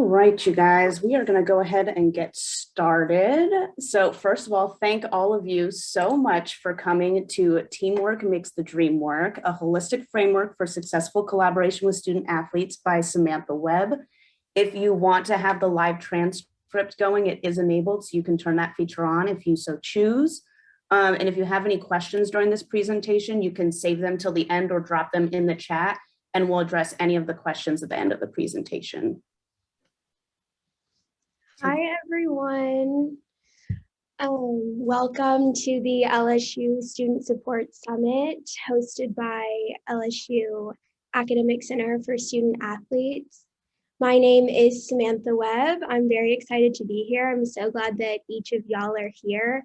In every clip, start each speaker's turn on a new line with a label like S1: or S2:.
S1: All right, you guys, we are going to go ahead and get started. So first of all, thank all of you so much for coming to Teamwork Makes the Dream Work, a holistic framework for successful collaboration with student athletes by Samantha Webb. If you want to have the live transcript going, it is enabled, so you can turn that feature on if you so choose. And if you have any questions during this presentation, you can save them till the end or drop them in the chat, and we'll address any of the questions at the end of the presentation.
S2: Hi, everyone. Welcome to the LSU Student Support Summit hosted by LSU Academic Center for Student Athletes. My name is Samantha Webb. I'm very excited to be here. I'm so glad that each of y'all are here.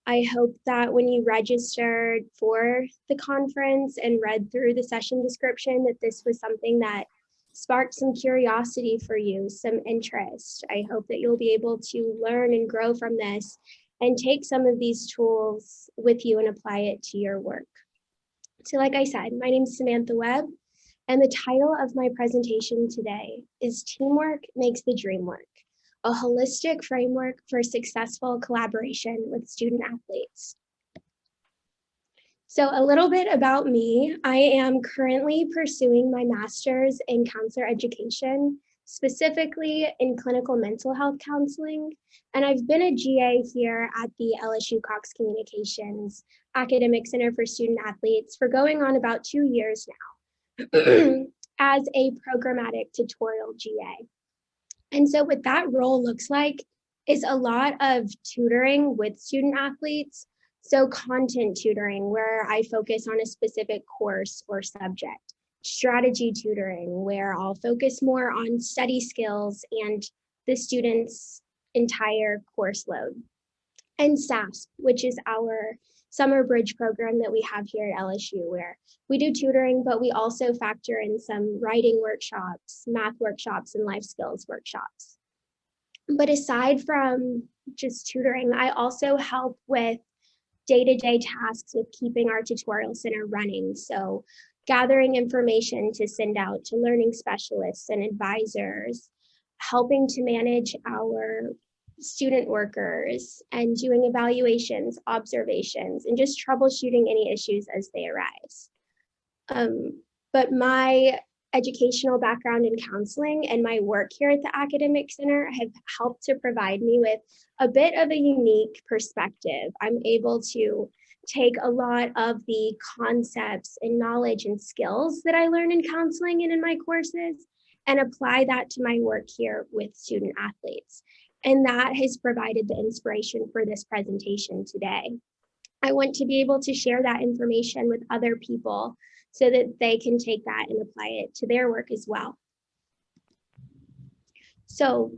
S2: I hope that when you registered for the conference and read through the session description, that this was something that sparked some curiosity for you, some interest. I hope that you'll be able to learn and grow from this and take some of these tools with you and apply it to your work. So like I said, my name is Samantha Webb, and the title of my presentation today is Teamwork Makes the Dream Work, a holistic framework for successful collaboration with student athletes. So a little bit about me. I am currently pursuing my master's in counselor education, specifically in clinical mental health counseling. And I've been a GA here at the LSU Cox Communications Academic Center for Student Athletes for going on about 2 years now as a programmatic tutorial GA. And so what that role looks like is a lot of tutoring with student athletes. So content tutoring, where I focus on a specific course or subject. Strategy tutoring, where I'll focus more on study skills and the student's entire course load. And SASP, which is our summer bridge program that we have here at LSU, where we do tutoring, but we also factor in some writing workshops, math workshops, and life skills workshops. But aside from just tutoring, I also help with day-to-day tasks with keeping our tutorial center running. So gathering information to send out to learning specialists and advisors, helping to manage our student workers, and doing evaluations, observations, and just troubleshooting any issues as they arise. But my educational background in counseling and my work here at the Academic Center have helped to provide me with a bit of a unique perspective. I'm able to take a lot of the concepts and knowledge and skills that I learn in counseling and in my courses and apply that to my work here with student athletes. And that has provided the inspiration for this presentation today. I want to be able to share that information with other people so that they can take that and apply it to their work as well. So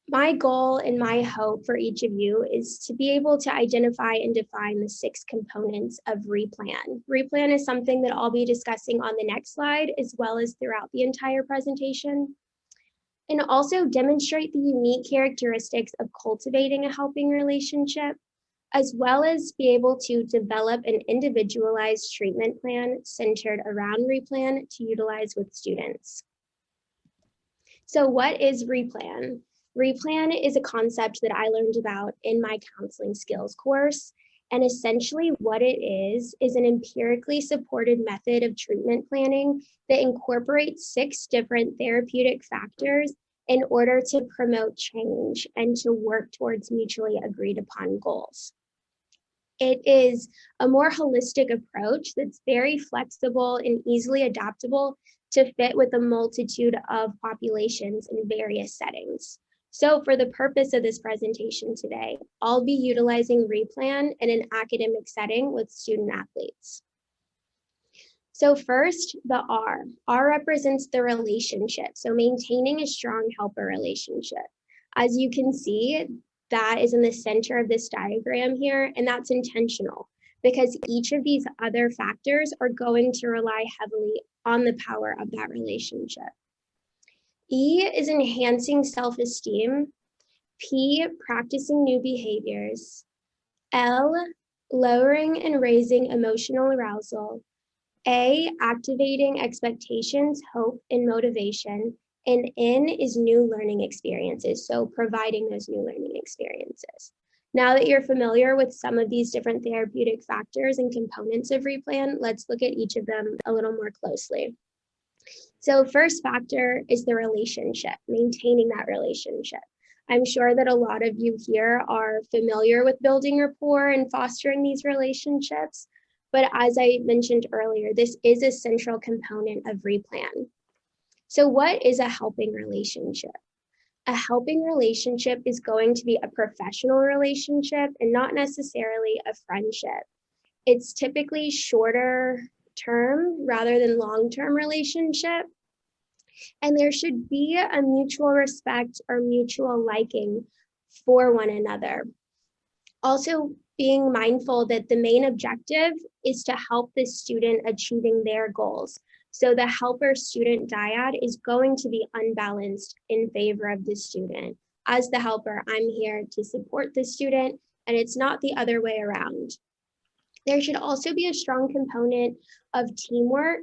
S2: my goal and my hope for each of you is to be able to identify and define the 6 components of REPLAN. REPLAN is something that I'll be discussing on the next slide, as well as throughout the entire presentation. And also demonstrate the unique characteristics of cultivating a helping relationship, as well as be able to develop an individualized treatment plan centered around REPLAN to utilize with students. So what is REPLAN? REPLAN is a concept that I learned about in my counseling skills course. And essentially what it is an empirically supported method of treatment planning that incorporates 6 different therapeutic factors in order to promote change and to work towards mutually agreed upon goals. It is a more holistic approach that's very flexible and easily adaptable to fit with a multitude of populations in various settings. So for the purpose of this presentation today, I'll be utilizing REPLAN in an academic setting with student athletes. So first, the R. R represents the relationship, so maintaining a strong helper relationship. As you can see, that is in the center of this diagram here, and that's intentional because each of these other factors are going to rely heavily on the power of that relationship. E is enhancing self-esteem. P, practicing new behaviors. L, lowering and raising emotional arousal. A, activating expectations, hope, and motivation. And N is new learning experiences, so providing those new learning experiences. Now that you're familiar with some of these different therapeutic factors and components of replan, let's look at each of them a little more closely. So first factor is the relationship, maintaining that relationship. I'm sure that a lot of you here are familiar with building rapport and fostering these relationships, but as I mentioned earlier, this is a central component of replan. So what is a helping relationship? A helping relationship is going to be a professional relationship and not necessarily a friendship. It's typically shorter term rather than long-term relationship. And there should be a mutual respect or mutual liking for one another. Also, being mindful that the main objective is to help the student achieving their goals. So the helper-student dyad is going to be unbalanced in favor of the student. As the helper, I'm here to support the student, and it's not the other way around. There should also be a strong component of teamwork,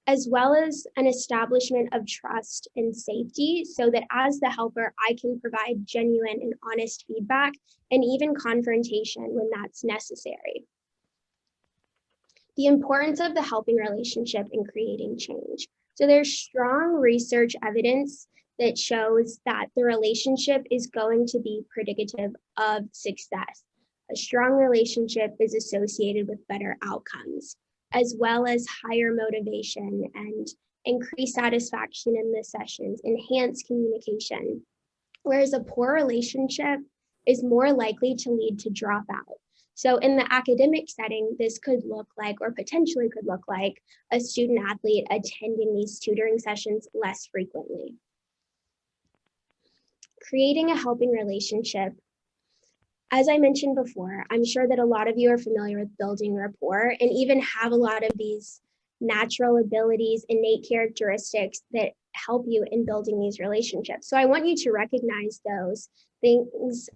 S2: as well as an establishment of trust and safety, so that as the helper, I can provide genuine and honest feedback and even confrontation when that's necessary. The importance of the helping relationship in creating change. So there's strong research evidence that shows that the relationship is going to be predicative of success. A strong relationship is associated with better outcomes, as well as higher motivation and increased satisfaction in the sessions, enhanced communication. Whereas a poor relationship is more likely to lead to dropout. So in the academic setting, this could look like, or potentially could look like, a student athlete attending these tutoring sessions less frequently. Creating a helping relationship. As I mentioned before, I'm sure that a lot of you are familiar with building rapport and even have a lot of these natural abilities, innate characteristics that help you in building these relationships. So I want you to recognize those things,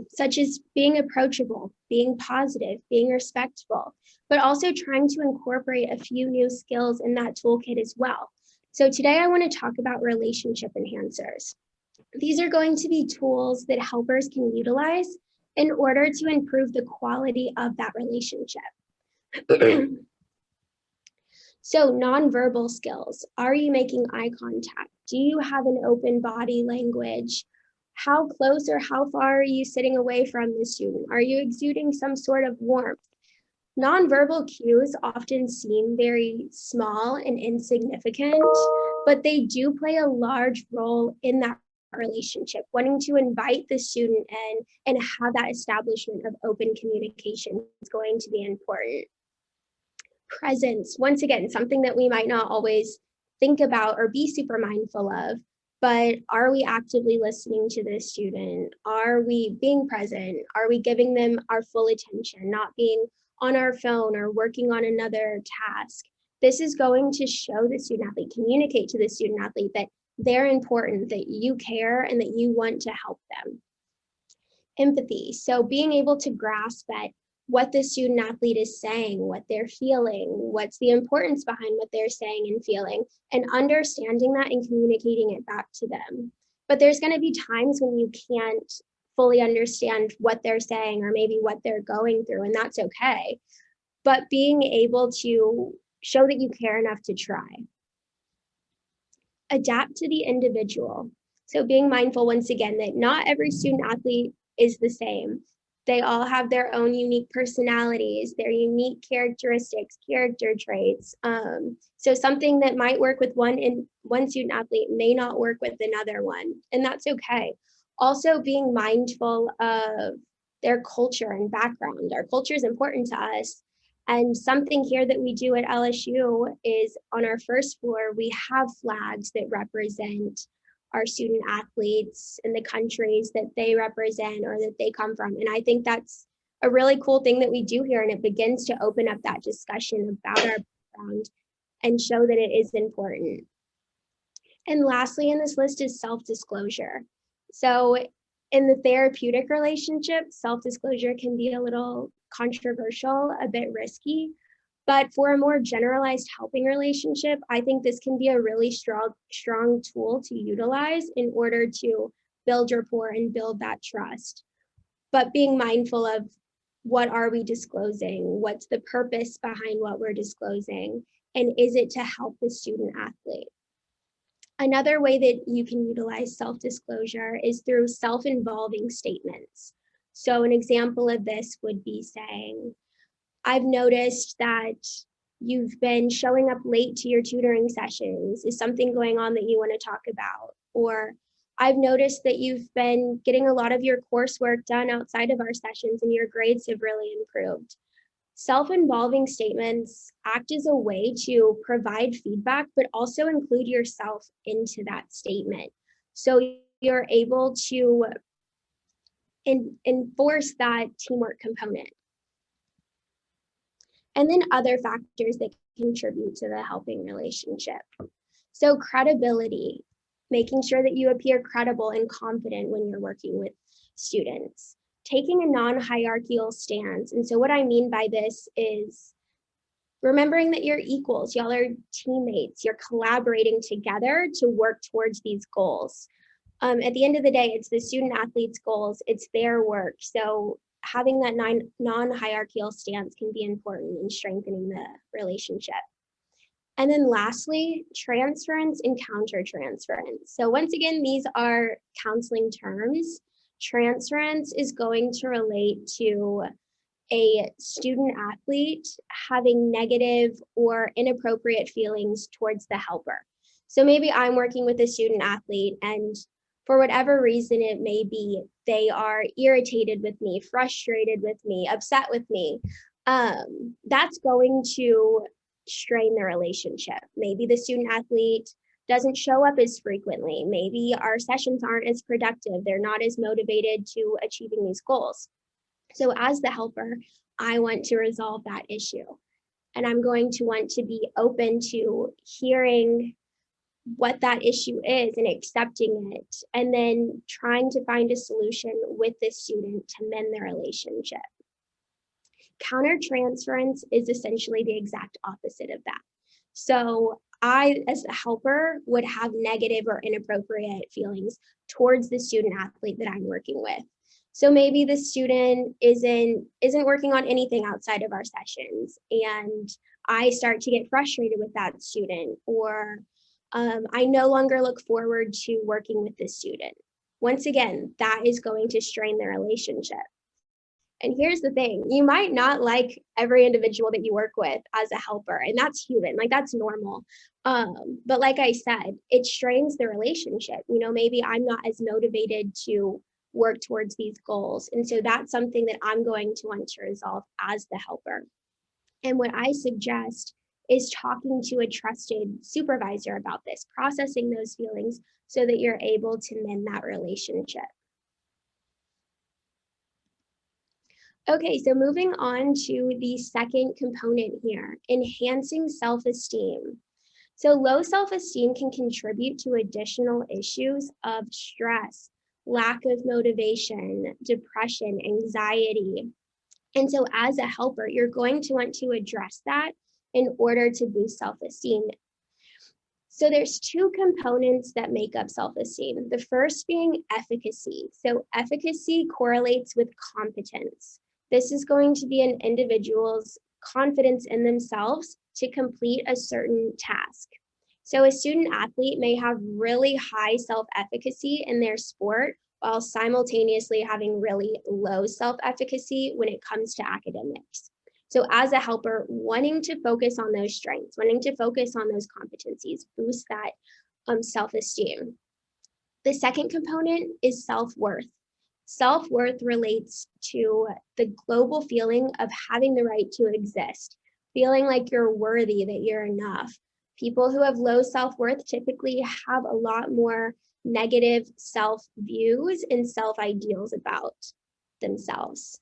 S2: such as being approachable, being positive, being respectful, but also trying to incorporate a few new skills in that toolkit as well. So today I want to talk about relationship enhancers. These are going to be tools that helpers can utilize in order to improve the quality of that relationship. So nonverbal skills. Are you making eye contact? Do you have an open body language? How close or how far are you sitting away from the student? Are you exuding some sort of warmth? Nonverbal cues often seem very small and insignificant, but they do play a large role in that relationship. Wanting to invite the student in and have that establishment of open communication is going to be important. Presence, once again, something that we might not always think about or be super mindful of, but are we actively listening to the student? Are we being present? Are we giving them our full attention, not being on our phone or working on another task? This is going to show the student athlete, communicate to the student athlete that they're important, that you care, and that you want to help them. Empathy, so being able to grasp at what the student athlete is saying, what they're feeling, what's the importance behind what they're saying and feeling, and understanding that and communicating it back to them. But there's going to be times when you can't fully understand what they're saying or maybe what they're going through, and that's okay. But being able to show that you care enough to try. Adapt to the individual. So being mindful, once again, that not every student athlete is the same. They all have their own unique personalities, their unique characteristics, character traits. So something that might work with one student athlete may not work with another one, and that's okay. Also being mindful of their culture and background. Our culture is important to us. And something here that we do at LSU is on our first floor, we have flags that represent our student athletes and the countries that they represent or that they come from. And I think that's a really cool thing that we do here. And it begins to open up that discussion about our background and show that it is important. And lastly in this list is self-disclosure. So in the therapeutic relationship, self-disclosure can be a little controversial, a bit risky, But for a more generalized helping relationship, I think this can be a really strong tool to utilize in order to build rapport and build that trust. But being mindful of, what are we disclosing? What's the purpose behind what we're disclosing? And is it to help the student athlete? Another way that you can utilize self-disclosure is through self-involving statements. So an example of this would be saying, I've noticed that you've been showing up late to your tutoring sessions. Is something going on that you want to talk about? Or I've noticed that you've been getting a lot of your coursework done outside of our sessions and your grades have really improved. Self-involving statements act as a way to provide feedback, but also include yourself into that statement. So you're able to enforce that teamwork component. And then other factors that contribute to the helping relationship. So credibility, making sure that you appear credible and confident when you're working with students. Taking a non-hierarchical stance. And so what I mean by this is remembering that you're equals, y'all are teammates, you're collaborating together to work towards these goals. At the end of the day, it's the student athlete's goals, it's their work. So having that non-hierarchical stance can be important in strengthening the relationship. And then lastly, transference and countertransference. So once again, these are counseling terms. Transference is going to relate to a student athlete having negative or inappropriate feelings towards the helper. So maybe I'm working with a student athlete and for whatever reason it may be, they are irritated with me, frustrated with me, upset with me. That's going to strain the relationship. Maybe the student athlete doesn't show up as frequently. Maybe our sessions aren't as productive. They're not as motivated to achieving these goals. So as the helper, I want to resolve that issue. And I'm going to want to be open to hearing what that issue is and accepting it, and then trying to find a solution with the student to mend the relationship. Countertransference is essentially the exact opposite of that. So I, as a helper, would have negative or inappropriate feelings towards the student athlete that I'm working with. So maybe the student isn't working on anything outside of our sessions, and I start to get frustrated with that student, or I no longer look forward to working with this student. Once again, that is going to strain the relationship. And here's the thing, you might not like every individual that you work with as a helper, and that's human, like that's normal. But like I said, it strains the relationship. You know, maybe I'm not as motivated to work towards these goals. And so that's something that I'm going to want to resolve as the helper. And what I suggest is talking to a trusted supervisor about this, processing those feelings so that you're able to mend that relationship. Okay, so moving on to the second component here, enhancing self-esteem. So low self-esteem can contribute to additional issues of stress, lack of motivation, depression, anxiety. And so as a helper, you're going to want to address that in order to boost self-esteem. So there's two components that make up self-esteem. The first being efficacy. So efficacy correlates with competence. This is going to be an individual's confidence in themselves to complete a certain task. So a student athlete may have really high self-efficacy in their sport while simultaneously having really low self-efficacy when it comes to academics. So as a helper, wanting to focus on those strengths, wanting to focus on those competencies, boost that self-esteem. The second component is self-worth. Self-worth relates to the global feeling of having the right to exist, feeling like you're worthy, that you're enough. People who have low self-worth typically have a lot more negative self-views and self-ideals about themselves.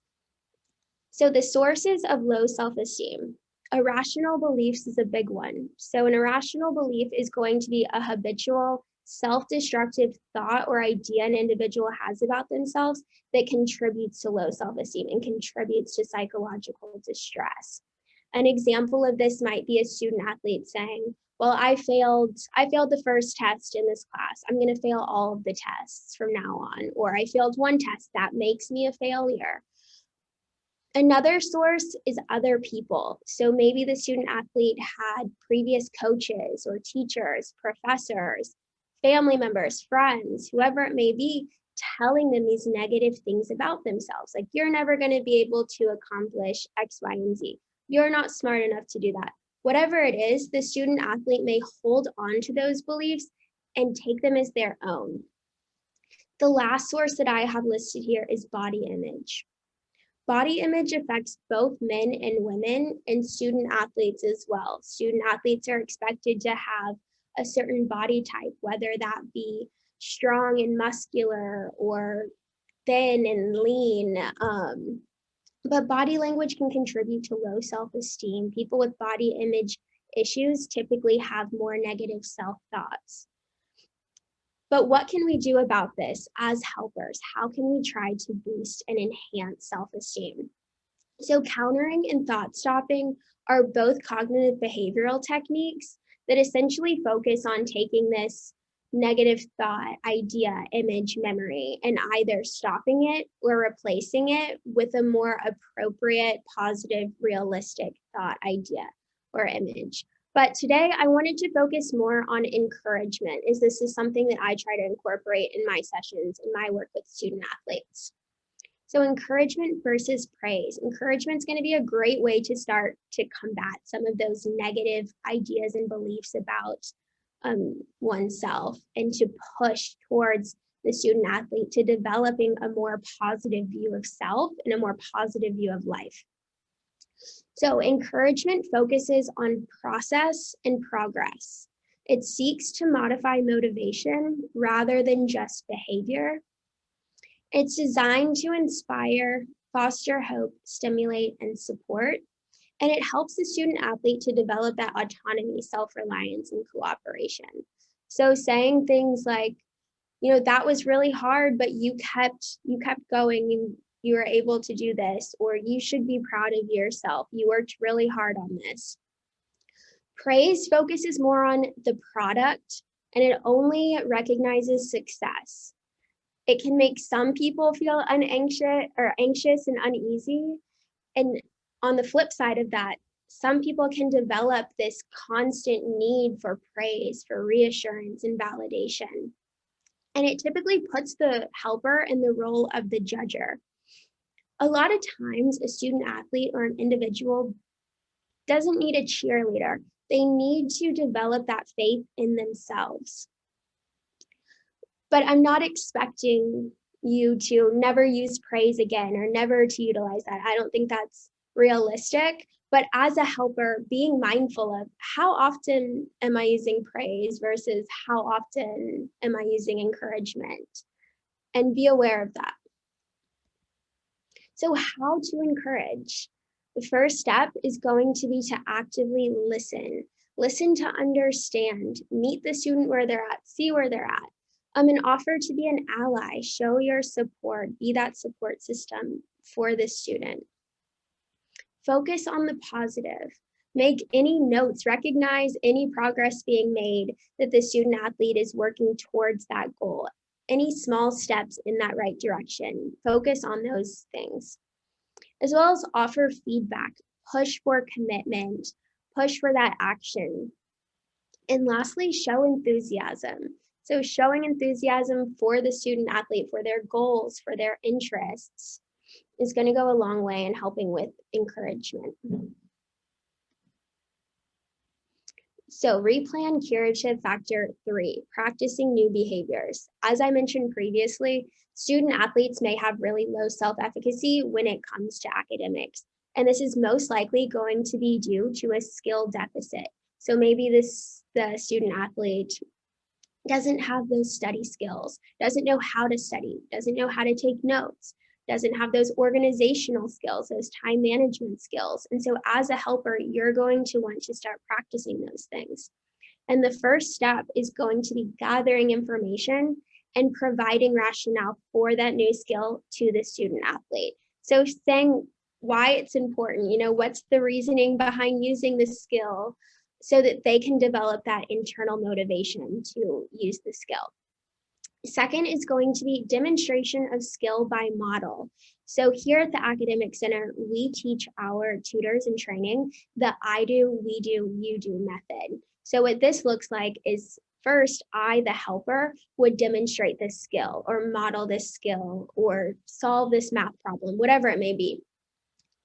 S2: So the sources of low self-esteem. Irrational beliefs is a big one. So an irrational belief is going to be a habitual, self-destructive thought or idea an individual has about themselves that contributes to low self-esteem and contributes to psychological distress. An example of this might be a student athlete saying, well, I failed the first test in this class. I'm going to fail all of the tests from now on. Or I failed one test. That makes me a failure. Another source is other people. So maybe the student athlete had previous coaches or teachers, professors, family members, friends, whoever it may be, telling them these negative things about themselves. Like, you're never going to be able to accomplish X, Y, and Z. You're not smart enough to do that. Whatever it is, the student athlete may hold on to those beliefs and take them as their own. The last source that I have listed here is body image. Body image affects both men and women and student athletes as well. Student athletes are expected to have a certain body type, whether that be strong and muscular or thin and lean. But body language can contribute to low self-esteem. People with body image issues typically have more negative self-thoughts. But what can we do about this as helpers? How can we try to boost and enhance self-esteem? So countering and thought stopping are both cognitive behavioral techniques that essentially focus on taking this negative thought, idea, image, memory, and either stopping it or replacing it with a more appropriate, positive, realistic thought, idea, or image. But today I wanted to focus more on encouragement, as this is something that I try to incorporate in my sessions, in my work with student athletes. So encouragement versus praise. Encouragement is going to be a great way to start to combat some of those negative ideas and beliefs about oneself, and to push towards the student athlete to developing a more positive view of self and a more positive view of life. So encouragement focuses on process and progress. It seeks to modify motivation rather than just behavior. It's designed to inspire, foster hope, stimulate, and support. And it helps the student athlete to develop that autonomy, self-reliance, and cooperation. So saying things like, that was really hard, but you kept going, and you were able to do this, or you should be proud of yourself. You worked really hard on this. Praise focuses more on the product, and it only recognizes success. It can make some people feel anxious and uneasy. And on the flip side of that, some people can develop this constant need for praise, for reassurance and validation. And it typically puts the helper in the role of the judger. A lot of times, a student athlete or an individual doesn't need a cheerleader. They need to develop that faith in themselves. But I'm not expecting you to never use praise again or never to utilize that. I don't think that's realistic. But as a helper, being mindful of how often am I using praise versus how often am I using encouragement, and be aware of that. So how to encourage? The first step is going to be to actively listen. Listen to understand, meet the student where they're at, see where they're at, and offer to be an ally, show your support, be that support system for the student. Focus on the positive. Make any notes, recognize any progress being made that the student athlete is working towards that goal. Any small steps in that right direction. Focus on those things. As well as offer feedback, push for commitment, push for that action. And lastly, show enthusiasm. So showing enthusiasm for the student athlete, for their goals, for their interests, is going to go a long way in helping with encouragement. So replan curative factor 3, practicing new behaviors. As I mentioned previously, student athletes may have really low self-efficacy when it comes to academics. And this is most likely going to be due to a skill deficit. So maybe the student athlete doesn't have those study skills, doesn't know how to study, doesn't know how to take notes, doesn't have those organizational skills, those time management skills. And so as a helper, you're going to want to start practicing those things. And the first step is going to be gathering information and providing rationale for that new skill to the student athlete. So saying, why it's important, what's the reasoning behind using the skill, so that they can develop that internal motivation to use the skill. Second is going to be demonstration of skill by model. So here at the Academic Center, we teach our tutors in training the I do, we do, you do method. So what this looks like is, first, I, the helper, would demonstrate this skill or model this skill or solve this math problem, whatever it may be.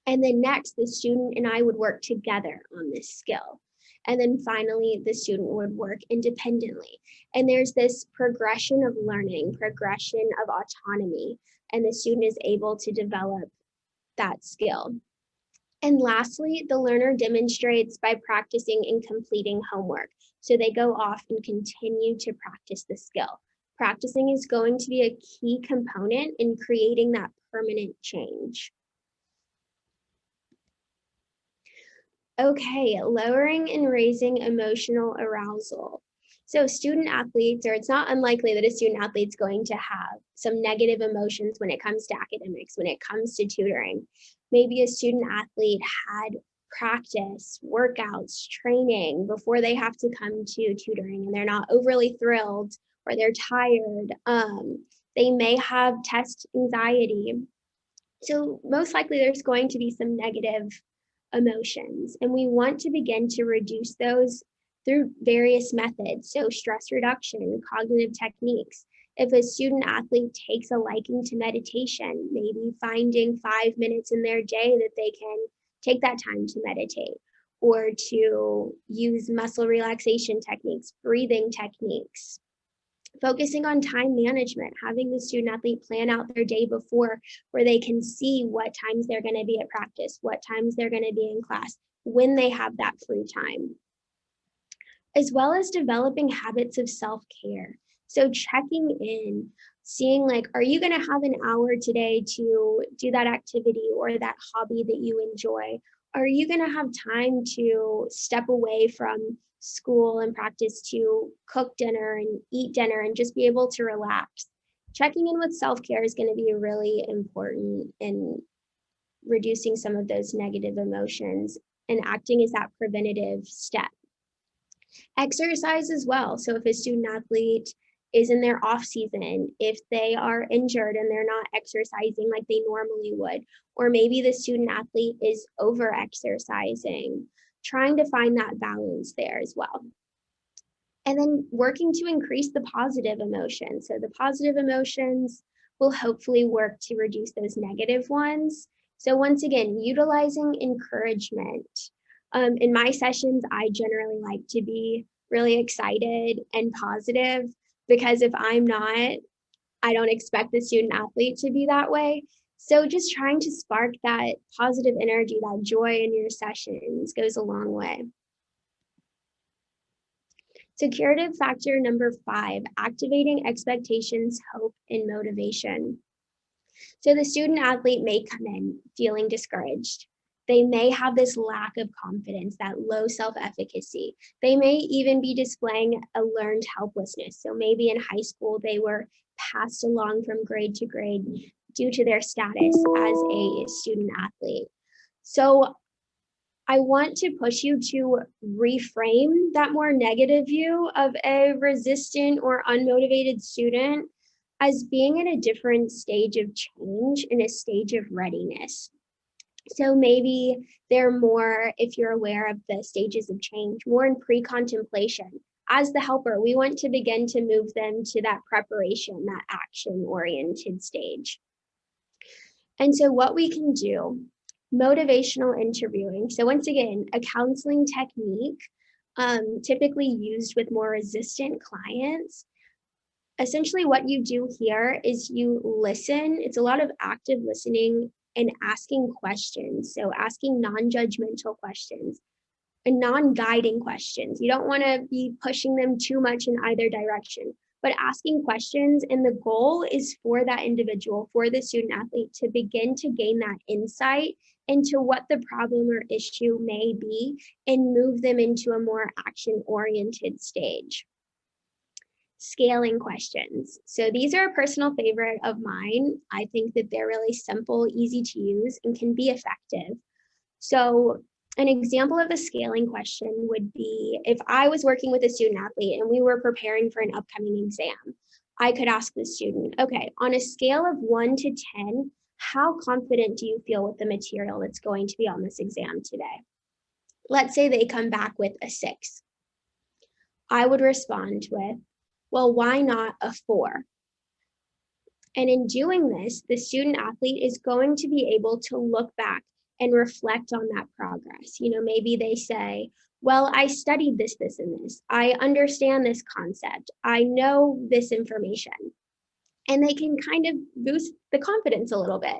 S2: And then next, the student and I would work together on this skill. And then finally, the student would work independently. And there's this progression of learning, progression of autonomy, and the student is able to develop that skill. And lastly, the learner demonstrates by practicing and completing homework. So they go off and continue to practice the skill. Practicing is going to be a key component in creating that permanent change. Okay, lowering and raising emotional arousal. So student athletes, or it's not unlikely that a student athlete's going to have some negative emotions when it comes to academics, when it comes to tutoring. Maybe a student athlete had practice, workouts, training before they have to come to tutoring, and they're not overly thrilled, or they're tired. They may have test anxiety. So most likely there's going to be some negative emotions, and we want to begin to reduce those through various methods. So stress reduction, cognitive techniques. If a student athlete takes a liking to meditation, maybe finding 5 minutes in their day that they can take that time to meditate, or to use muscle relaxation techniques, breathing techniques. Focusing on time management, having the student athlete plan out their day before, where they can see what times they're going to be at practice, what times they're going to be in class, when they have that free time. As well as developing habits of self-care. So checking in, seeing like, are you going to have an hour today to do that activity or that hobby that you enjoy? Are you going to have time to step away from school and practice to cook dinner and eat dinner and just be able to relax? Checking in with self-care is going to be really important in reducing some of those negative emotions and acting as that preventative step. Exercise as well. So if a student athlete is in their off season, if they are injured and they're not exercising like they normally would, or maybe the student athlete is over exercising, trying to find that balance there as well. And then working to increase the positive emotions. So the positive emotions will hopefully work to reduce those negative ones. So once again, utilizing encouragement. In my sessions, I generally like to be really excited and positive, because if I'm not, I don't expect the student athlete to be that way. So just trying to spark that positive energy, that joy in your sessions goes a long way. So curative factor number 5, activating expectations, hope, and motivation. So the student athlete may come in feeling discouraged. They may have this lack of confidence, that low self-efficacy. They may even be displaying a learned helplessness. So maybe in high school, they were passed along from grade to grade due to their status as a student athlete. So I want to push you to reframe that more negative view of a resistant or unmotivated student as being in a different stage of change, in a stage of readiness. So maybe they're more, if you're aware of the stages of change, more in pre-contemplation. As the helper, we want to begin to move them to that preparation, that action-oriented stage. And so what we can do, motivational interviewing. So once again, a counseling technique typically used with more resistant clients. Essentially what you do here is you listen. It's a lot of active listening and asking questions. So asking non-judgmental questions and non-guiding questions. You don't want to be pushing them too much in either direction, but asking questions. And the goal is for that individual, for the student athlete, to begin to gain that insight into what the problem or issue may be and move them into a more action-oriented stage. scaling questions. So these are a personal favorite of mine. I think that they're really simple, easy to use, and can be effective. So an example of a scaling question would be if I was working with a student athlete and we were preparing for an upcoming exam, I could ask the student, okay, on a scale of 1 to 10, how confident do you feel with the material that's going to be on this exam today? Let's say they come back with a 6. I would respond with, well, why not a 4? And in doing this, the student athlete is going to be able to look back and reflect on that progress. You know, maybe they say, well, I studied this, and this. I understand this concept. I know this information. And they can kind of boost the confidence a little bit.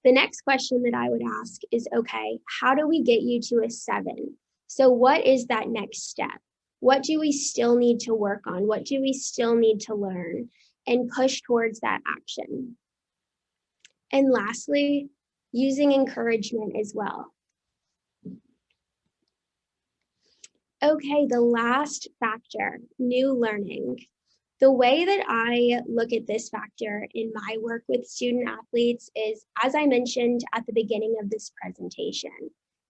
S2: The next question that I would ask is, okay, how do we get you to a 7? So what is that next step? What do we still need to work on? What do we still need to learn? And push towards that action. And lastly, using encouragement as well. Okay, the last factor, new learning. The way that I look at this factor in my work with student athletes is, as I mentioned at the beginning of this presentation,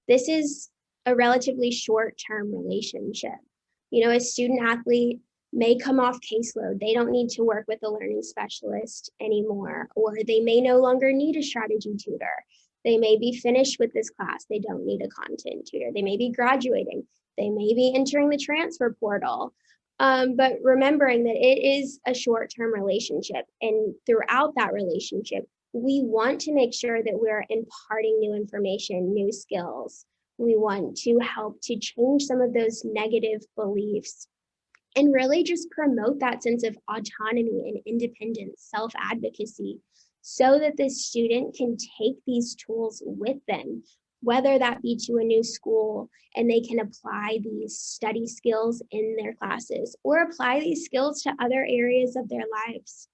S2: this is a relatively short-term relationship. You know, a student athlete may come off caseload. They don't need to work with a learning specialist anymore, or they may no longer need a strategy tutor. They may be finished with this class. They don't need a content tutor. They may be graduating. They may be entering the transfer portal. But remembering that it is a short-term relationship, and throughout that relationship, we want to make sure that we're imparting new information, new skills. We want to help to change some of those negative beliefs and really just promote that sense of autonomy and independence, self-advocacy, so that the student can take these tools with them, whether that be to a new school and they can apply these study skills in their classes or apply these skills to other areas of their lives.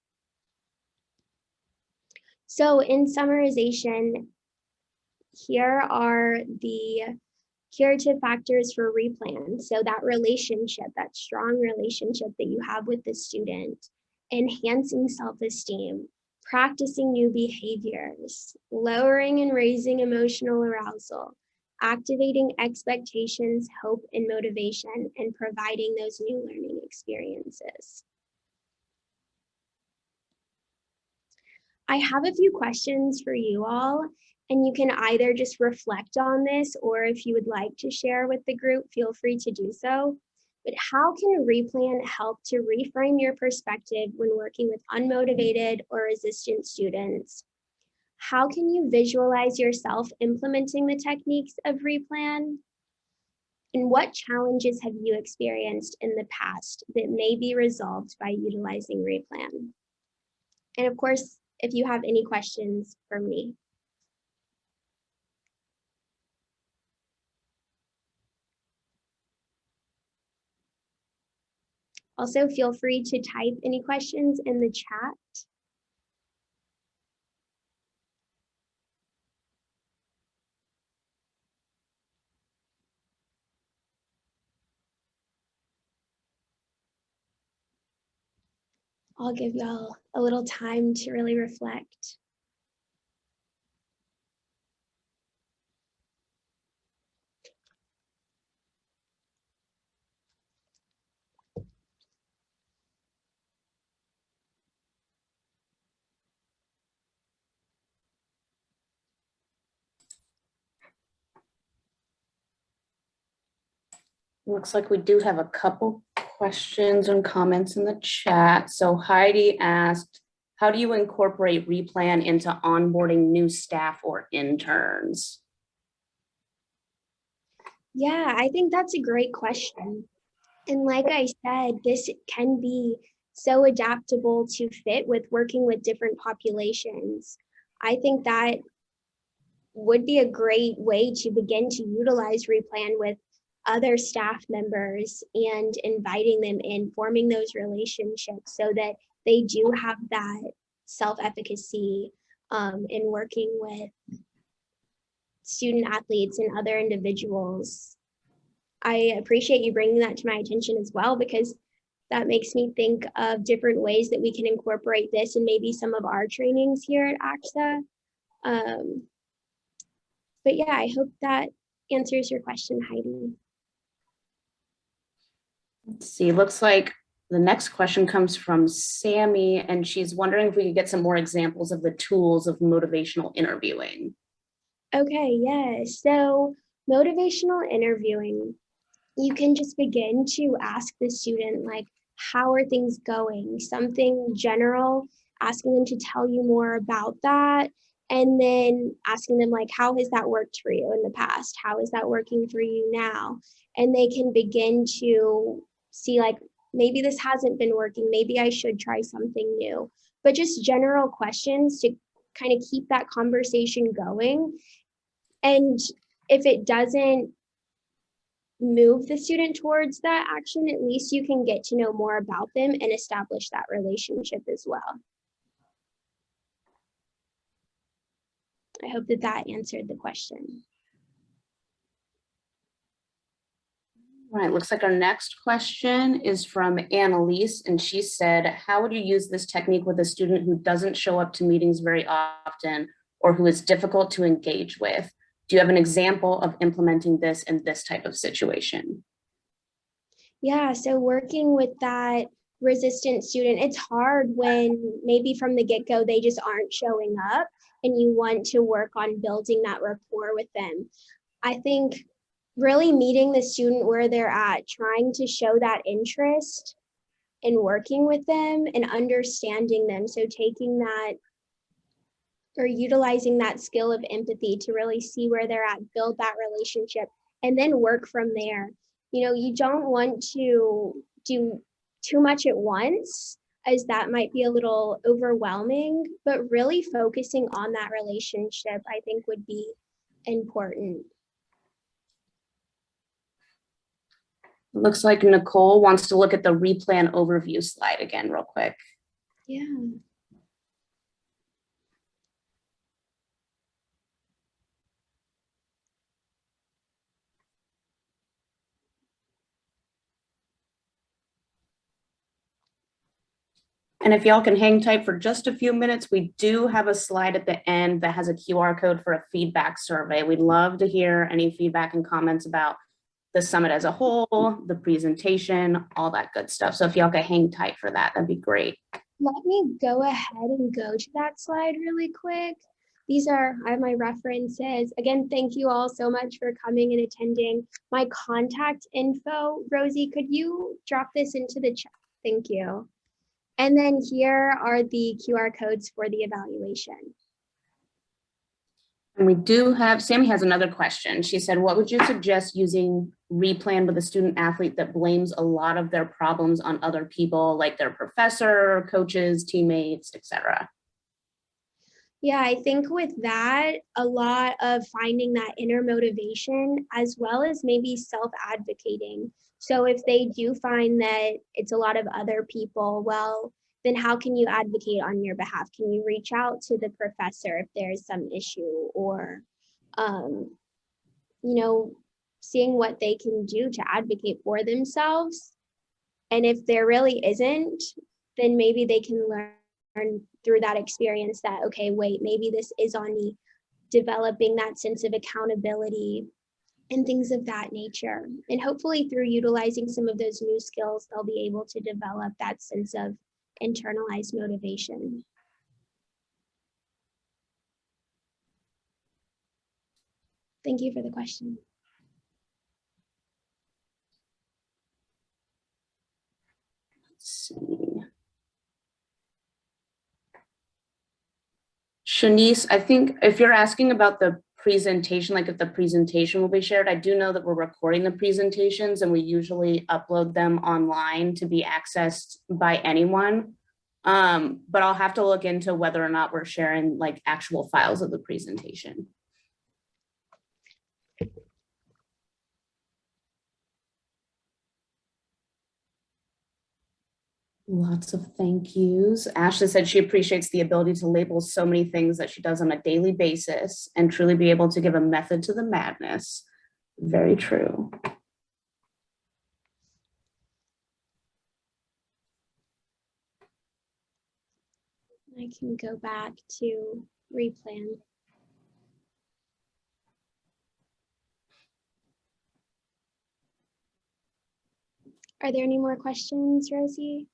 S2: So in summarization, here are the curative factors for replan. So that relationship, that strong relationship that you have with the student, enhancing self-esteem, practicing new behaviors, lowering and raising emotional arousal, activating expectations, hope, and motivation, and providing those new learning experiences. I have a few questions for you all, and you can either just reflect on this, or if you would like to share with the group, feel free to do so. But how can replan help to reframe your perspective when working with unmotivated or resistant students? How can you visualize yourself implementing the techniques of replan? And what challenges have you experienced in the past that may be resolved by utilizing replan? And of course, if you have any questions for me. Also, feel free to type any questions in the chat. I'll give y'all a little time to really reflect.
S1: Looks like we do have a couple questions and comments in the chat. So Heidi asked, how do you incorporate replan into onboarding new staff or interns?
S2: Yeah, I think that's a great question. And like I said, this can be so adaptable to fit with working with different populations. I think that would be a great way to begin to utilize replan with other staff members and inviting them in, forming those relationships so that they do have that self-efficacy in working with student athletes and other individuals. I appreciate you bringing that to my attention as well, because that makes me think of different ways that we can incorporate this in maybe some of our trainings here at ACSA. But yeah, I hope that answers your question, Heidi.
S1: Let's see, looks like the next question comes from Sammy, and she's wondering if we could get some more examples of the tools of motivational interviewing.
S2: Okay, yes. So motivational interviewing, you can just begin to ask the student, like, how are things going? Something general, asking them to tell you more about that. And then asking them, like, how has that worked for you in the past? How is that working for you now? And they can begin to see, like, maybe this hasn't been working. Maybe I should try something new. But just general questions to kind of keep that conversation going. And if it doesn't move the student towards that action, at least you can get to know more about them and establish that relationship as well. I hope that that answered the question.
S1: All right, looks like our next question is from Annalise, and she said, how would you use this technique with a student who doesn't show up to meetings very often or who is difficult to engage with? Do you have an example of implementing this in this type of situation?
S2: Yeah, so working with that resistant student, it's hard when maybe from the get-go they just aren't showing up and you want to work on building that rapport with them. I think really meeting the student where they're at, trying to show that interest in working with them and understanding them. So taking that or utilizing that skill of empathy to really see where they're at, build that relationship, and then work from there. You know, you don't want to do too much at once, as that might be a little overwhelming, but really focusing on that relationship, I think, would be important.
S1: Looks like Nicole wants to look at the replan overview slide again real quick.
S2: Yeah.
S1: And if y'all can hang tight for just a few minutes, we do have a slide at the end that has a QR code for a feedback survey. We'd love to hear any feedback and comments about the summit as a whole, the presentation, all that good stuff. So if y'all could hang tight for that, that'd be great.
S2: Let me go ahead and go to that slide really quick. I have my references. Again, thank you all so much for coming and attending. My contact info, Rosie, could you drop this into the chat? Thank you. And then here are the QR codes for the evaluation.
S1: And we do have, Sammy has another question. She said, what would you suggest using replan with a student athlete that blames a lot of their problems on other people, like their professor, coaches, teammates, etc.?
S2: Yeah, I think with that, a lot of finding that inner motivation as well as maybe self-advocating. So if they do find that it's a lot of other people, well, then how can you advocate on your behalf? Can you reach out to the professor if there's some issue, or, you know, seeing what they can do to advocate for themselves? And if there really isn't, then maybe they can learn through that experience that, okay, wait, maybe this is on me, developing that sense of accountability and things of that nature. And hopefully through utilizing some of those new skills, they'll be able to develop that sense of internalized motivation. Thank you for the question.
S1: Let's see. Shanice, I think if you're asking about the presentation, like if the presentation will be shared, I do know that we're recording the presentations and we usually upload them online to be accessed by anyone. But I'll have to look into whether or not we're sharing like actual files of the presentation. Lots of thank yous. Ashley said she appreciates the ability to label so many things that she does on a daily basis and truly be able to give a method to the madness. Very true.
S2: I can go back to replan. Are there any more questions, Rosie?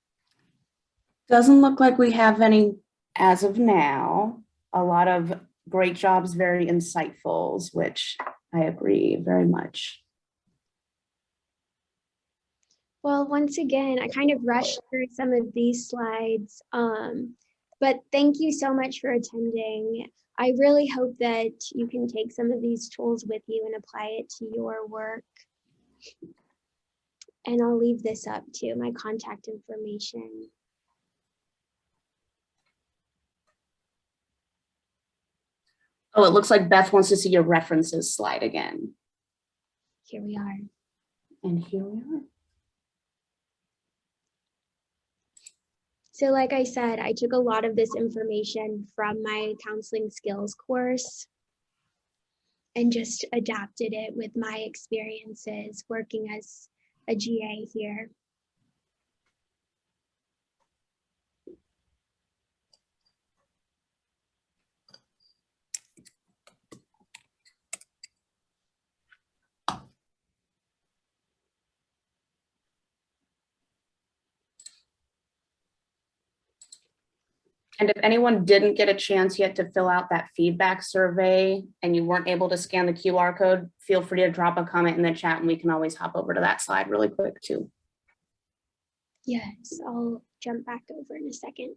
S1: Doesn't look like we have any as of now. A lot of great jobs, very insightful, which I agree very much.
S2: Well, once again, I kind of rushed through some of these slides, but thank you so much for attending. I really hope that you can take some of these tools with you and apply it to your work. And I'll leave this up to my contact information.
S1: Oh, it looks like Beth wants to see your references slide again.
S2: Here we are.
S1: And here we are.
S2: So like I said, I took a lot of this information from my counseling skills course and just adapted it with my experiences working as a GA here.
S1: And if anyone didn't get a chance yet to fill out that feedback survey and you weren't able to scan the QR code, feel free to drop a comment in the chat and we can always hop over to that slide really quick too.
S2: Yes, I'll jump back over in a second.